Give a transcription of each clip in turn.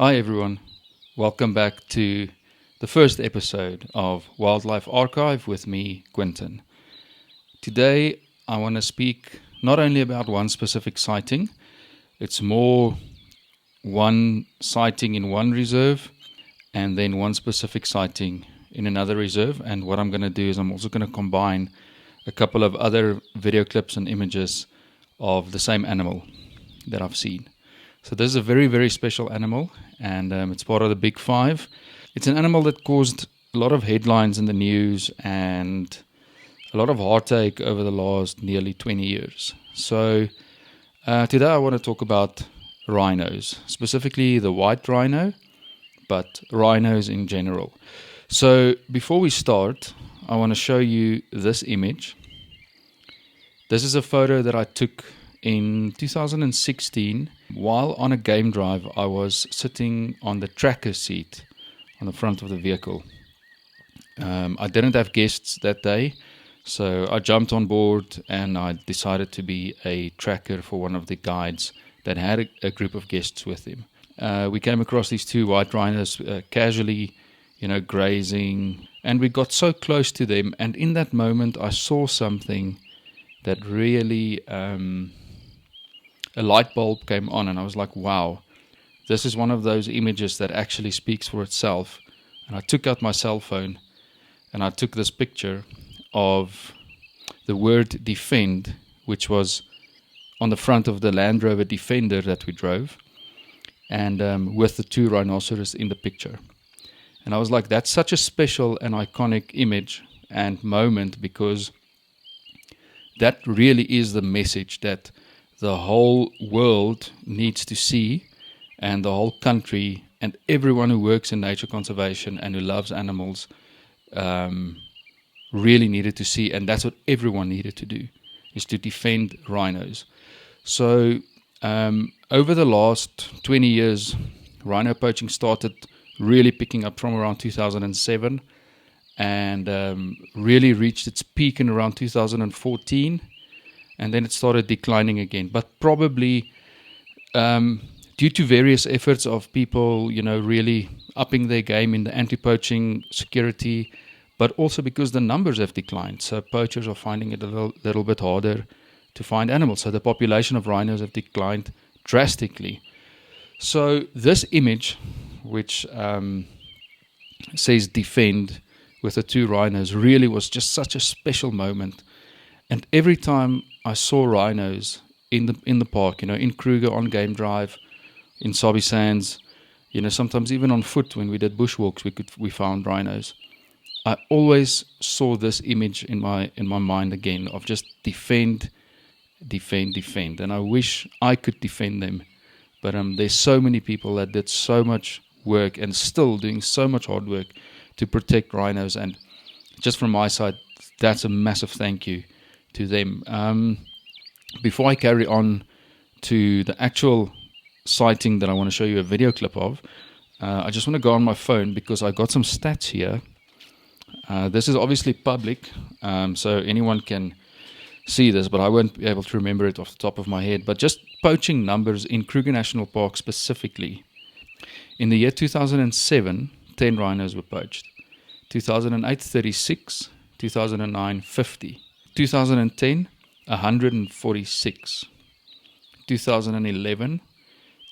Hi everyone, welcome back to the first episode of Wildlife Archive with me, Quintin. Today I want to speak not only about one specific sighting, it's more one sighting in one reserve and then one specific sighting in another reserve. And what I'm going to do is I'm also going to combine a couple of other video clips and images of the same animal that I've seen. So this is a very, very special animal, and it's part of the Big Five. It's an animal that caused a lot of headlines in the news and a lot of heartache over the last nearly 20 years. So today I want to talk about rhinos, specifically the white rhino, but rhinos in general. So before we start, I want to show you this image. This is a photo that I took in 2016. While on a game drive, I was sitting on the tracker seat on the front of the vehicle. I didn't have guests that day, so I jumped on board and I decided to be a tracker for one of the guides that had a group of guests with him. We came across these two white rhinos casually, grazing, and we got so close to them, and in that moment I saw something that really a light bulb came on, and I was like, wow, this is one of those images that actually speaks for itself. And I took out my cell phone and I took this picture of the word defend, which was on the front of the Land Rover Defender that we drove, and with the two rhinoceros in the picture. And I was like, that's such a special and iconic image and moment, because that really is the message that the whole world needs to see, and the whole country and everyone who works in nature conservation and who loves animals really needed to see. And that's what everyone needed to do, is to defend rhinos. So over the last 20 years, rhino poaching started really picking up from around 2007 and really reached its peak in around 2014. And then it started declining again, but probably due to various efforts of people, really upping their game in the anti-poaching security, but also because the numbers have declined. So poachers are finding it a little bit harder to find animals. So the population of rhinos have declined drastically. So this image, which says defend with the two rhinos, really was just such a special moment. And every time I saw rhinos in the park, in Kruger on game drive, in Sabi Sands, sometimes even on foot when we did bushwalks, we found rhinos. I always saw this image in my mind again of just defend, and I wish I could defend them. But there's so many people that did so much work and still doing so much hard work to protect rhinos, and just from my side, that's a massive thank you to them. Before I carry on to the actual sighting that I want to show you a video clip of, I just want to go on my phone because I got some stats here. This is obviously public, so anyone can see this, but I won't be able to remember it off the top of my head. But just poaching numbers in Kruger National Park specifically. In the year 2007, 10 rhinos were poached. 2008, 36. 2009, 50. 2010, 146. 2011,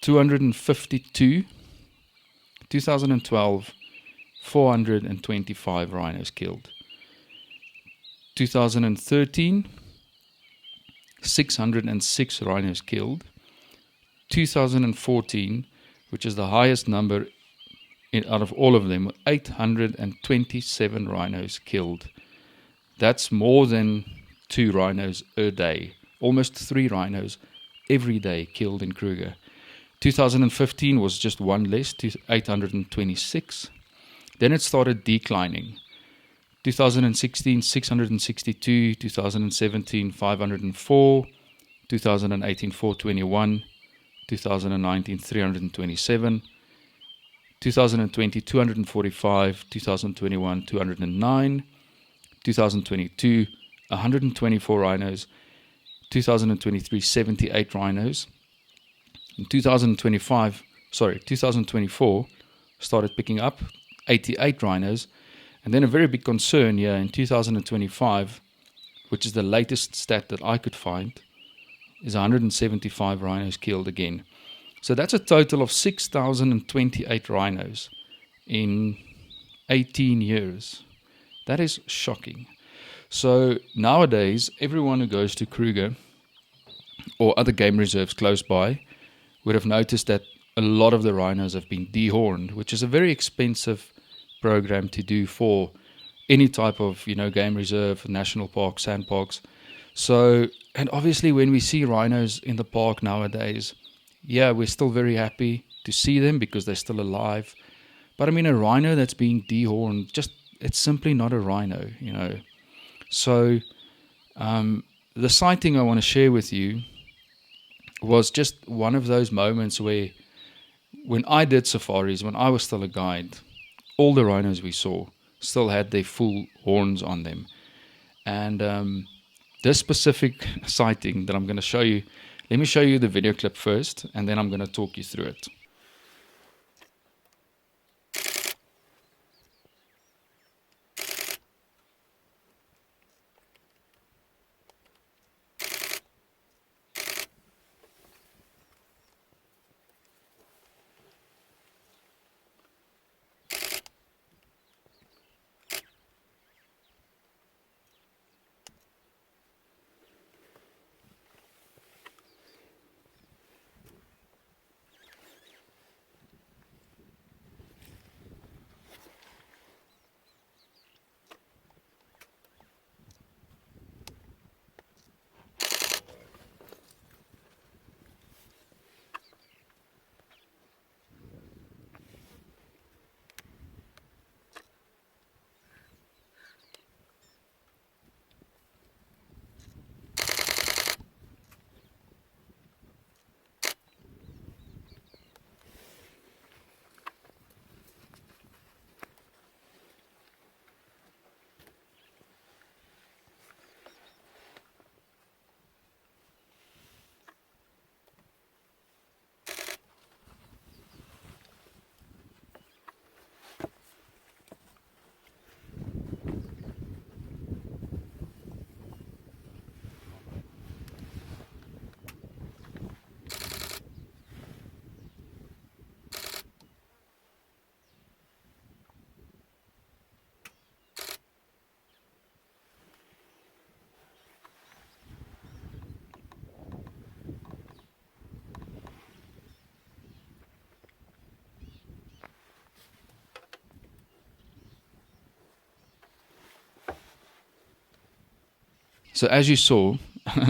252. 2012, 425 rhinos killed. 2013, 606 rhinos killed. 2014, which is the highest number out of all of them, 827 rhinos killed. That's more than 2 rhinos a day, almost 3 rhinos every day killed in Kruger. 2015 was just one less, 826. Then it started declining. 2016, 662. 2017, 504. 2018, 421. 2019, 327. 2020, 245. 2021, 209. 2022, 124 rhinos. 2023, 78 rhinos. In 2025, 2024 started picking up 88 rhinos, and then a very big concern here in 2025, which is the latest stat that I could find, is 175 rhinos killed again. So that's a total of 6,028 rhinos in 18 years. That is shocking. So nowadays, everyone who goes to Kruger or other game reserves close by would have noticed that a lot of the rhinos have been dehorned, which is a very expensive program to do for any type of, game reserve, national park, sand parks. So, and obviously when we see rhinos in the park nowadays, yeah, we're still very happy to see them because they're still alive. But I mean, a rhino that's being dehorned, it's simply not a rhino, So, the sighting I want to share with you was just one of those moments where, when I did safaris, when I was still a guide, all the rhinos we saw still had their full horns on them. And this specific sighting that I'm going to show you, let me show you the video clip first, and then I'm going to talk you through it. So as you saw,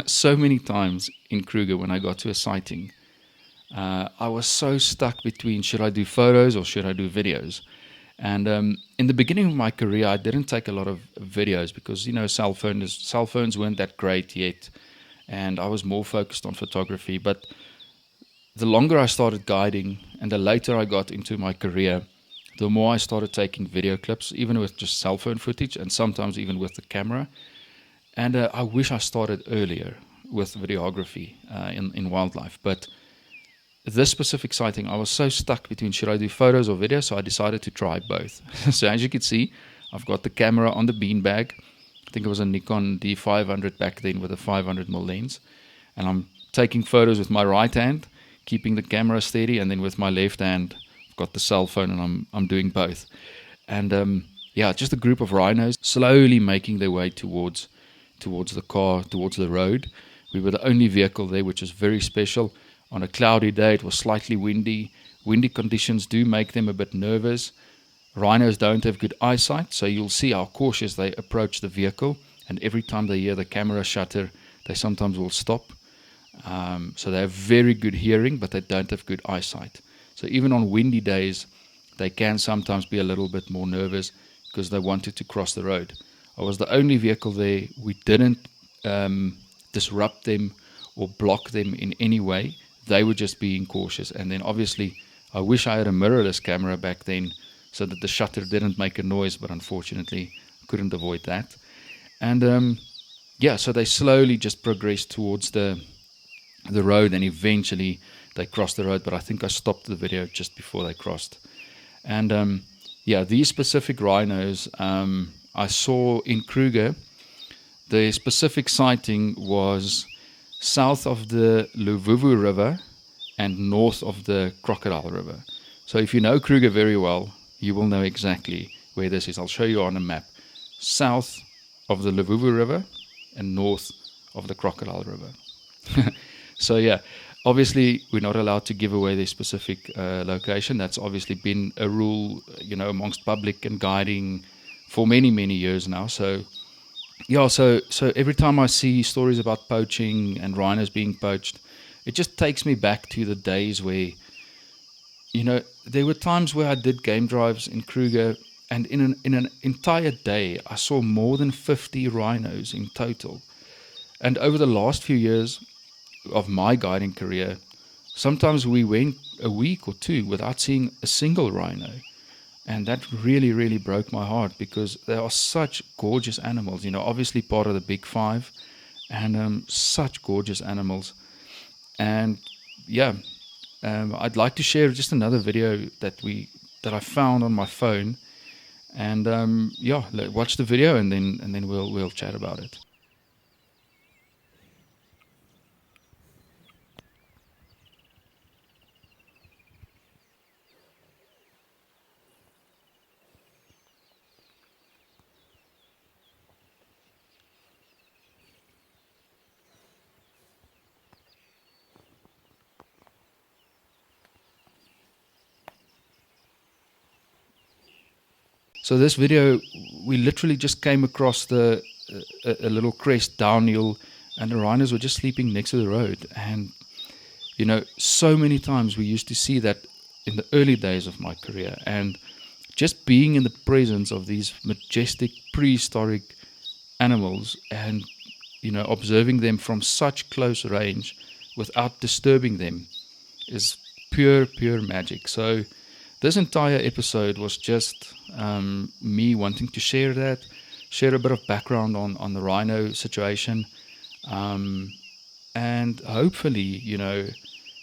so many times in Kruger when I got to a sighting, I was so stuck between should I do photos or should I do videos. And in the beginning of my career, I didn't take a lot of videos because, cell phones weren't that great yet. And I was more focused on photography. But the longer I started guiding and the later I got into my career, the more I started taking video clips, even with just cell phone footage and sometimes even with the camera. And I wish I started earlier with videography in wildlife. But this specific sighting, I was so stuck between should I do photos or videos, so I decided to try both. So as you can see, I've got the camera on the beanbag. I think it was a Nikon D500 back then with a 500mm lens. And I'm taking photos with my right hand, keeping the camera steady, and then with my left hand, I've got the cell phone, and I'm doing both. And just a group of rhinos slowly making their way towards the car, towards the road. We were the only vehicle there, which was very special. On a cloudy day, it was slightly windy. Windy conditions do make them a bit nervous. Rhinos don't have good eyesight, so you'll see how cautious they approach the vehicle. And every time they hear the camera shutter, they sometimes will stop. So they have very good hearing, but they don't have good eyesight. So even on windy days, they can sometimes be a little bit more nervous because they wanted to cross the road. I was the only vehicle there. We didn't disrupt them or block them in any way. They were just being cautious. And then obviously, I wish I had a mirrorless camera back then so that the shutter didn't make a noise, but unfortunately, I couldn't avoid that. And so they slowly just progressed towards the road, and eventually they crossed the road, but I think I stopped the video just before they crossed. And yeah, these specific rhinos I saw in Kruger. The specific sighting was south of the Luvuvu River and north of the Crocodile River. So if you know Kruger very well, you will know exactly where this is. I'll show you on a map. South of the Luvuvu River and north of the Crocodile River. So yeah, obviously we're not allowed to give away the specific location. That's obviously been a rule, amongst public and guiding for many, many years now. So yeah, so every time I see stories about poaching and rhinos being poached, it just takes me back to the days where, there were times where I did game drives in Kruger, and in an entire day, I saw more than 50 rhinos in total. And over the last few years of my guiding career, sometimes we went a week or two without seeing a single rhino. And that really, really broke my heart, because they are such gorgeous animals, obviously part of the big five, and such gorgeous animals. And yeah, I'd like to share just another video that I found on my phone. And yeah, watch the video, and then we'll chat about it. So this video, we literally just came across a little crest downhill, and the rhinos were just sleeping next to the road. And so many times we used to see that in the early days of my career, and just being in the presence of these majestic prehistoric animals, and observing them from such close range without disturbing them, is pure magic. So this entire episode was just me wanting to share a bit of background on the rhino situation, and hopefully,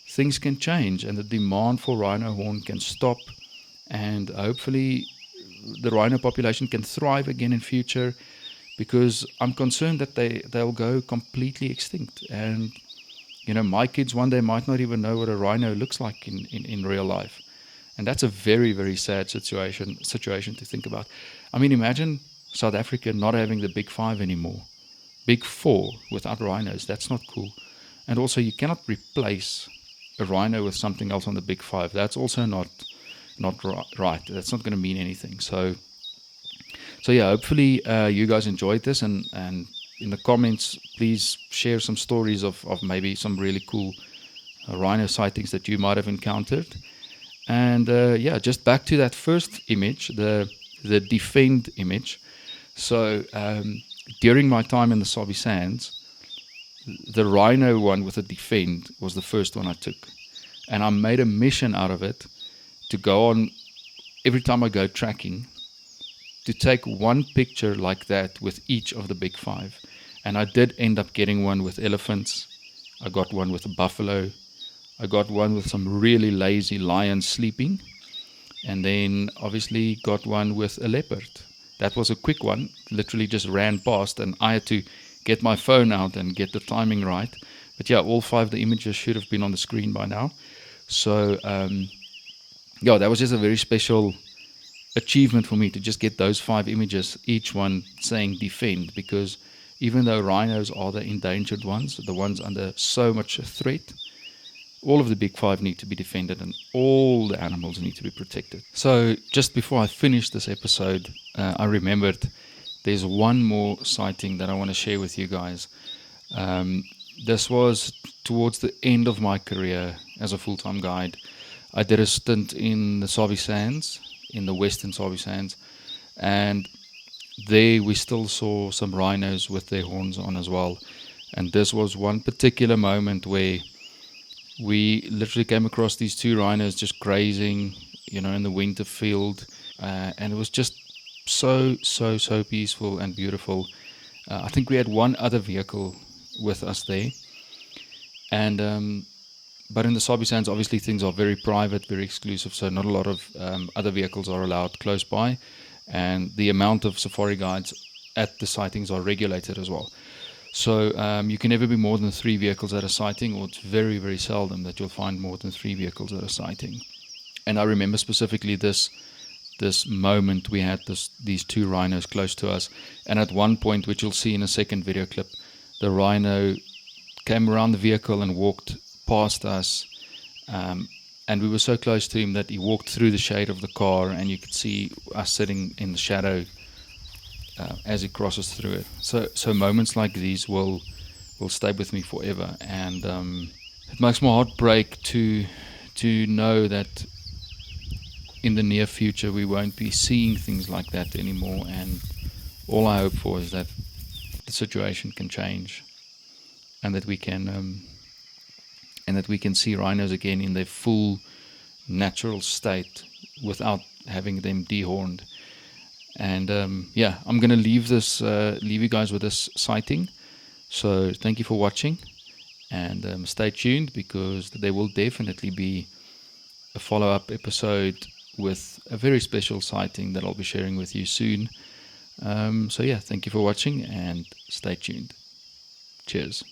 things can change and the demand for rhino horn can stop, and hopefully the rhino population can thrive again in future, because I'm concerned that they'll go completely extinct. And my kids one day might not even know what a rhino looks like in real life. And that's a very, very sad situation to think about. I mean, imagine South Africa not having the big five anymore. Big four without rhinos. That's not cool. And also, you cannot replace a rhino with something else on the big five. That's also not right. That's not going to mean anything. So yeah, hopefully you guys enjoyed this. And in the comments, please share some stories of maybe some really cool rhino sightings that you might have encountered. And yeah, just back to that first image, the defend image. So during my time in the Sabi Sands, the rhino one with the defend was the first one I took. And I made a mission out of it to go on, every time I go tracking, to take one picture like that with each of the big five. And I did end up getting one with elephants. I got one with a buffalo. I got one with some really lazy lions sleeping, and then obviously got one with a leopard. That was a quick one, literally just ran past, and I had to get my phone out and get the timing right. But yeah, all five of the images should have been on the screen by now. So yeah, that was just a very special achievement for me to just get those 5 images, each one saying defend, because even though rhinos are the endangered ones, the ones under so much threat, all of the big 5 need to be defended, and all the animals need to be protected. So just before I finish this episode, I remembered there's one more sighting that I want to share with you guys. This was towards the end of my career as a full-time guide. I did a stint in the Sabi Sands, in the western Sabi Sands, and there we still saw some rhinos with their horns on as well. And this was one particular moment where we literally came across these 2 rhinos just grazing, in the winter field, and it was just so peaceful and beautiful. I think we had one other vehicle with us there, and But in the Sabi Sands, obviously things are very private, very exclusive, so not a lot of other vehicles are allowed close by, and the amount of safari guides at the sightings are regulated as well. So you can never be more than 3 vehicles at a sighting, or it's very, very seldom that you'll find more than 3 vehicles at a sighting. And I remember specifically this moment we had these 2 rhinos close to us, and at one point, which you'll see in a second video clip, the rhino came around the vehicle and walked past us, and we were so close to him that he walked through the shade of the car, and you could see us sitting in the shadow as he crosses through it. So moments like these will stay with me forever, and it makes my heart break to know that in the near future we won't be seeing things like that anymore. And all I hope for is that the situation can change, and that we can see rhinos again in their full natural state without having them dehorned. And I'm going to leave you guys with this sighting. So thank you for watching, and stay tuned, because there will definitely be a follow-up episode with a very special sighting that I'll be sharing with you soon. Thank you for watching, and stay tuned. Cheers.